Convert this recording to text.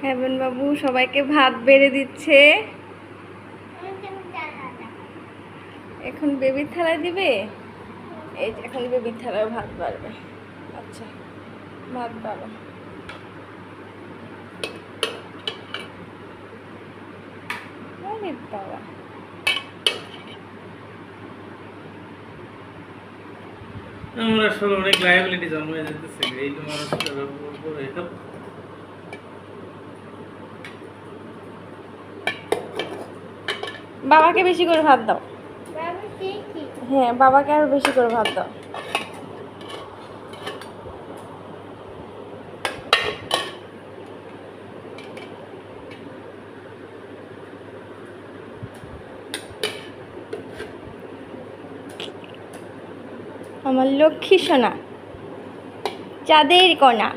Haven বাবু সবাইকে ভাত বেড়ে দিচ্ছে। এখন বেবির থালায় দিবে। এই যে এখন বেবির থালায় ভাত বাড়বে। আচ্ছা ভাত বাড়ো। আরে বাবা, আমরা আসলে অনেক লায়াবিলিটি জন্ম হয়ে যেতেছে এই মানুষটার উপরে। বাবাকে বেশি করে ভাত দাও। হ্যাঁ বাবাকে আরো বেশি করে ভাত দাও। আমার লক্ষ্মী সোনা, চাঁদের কণা।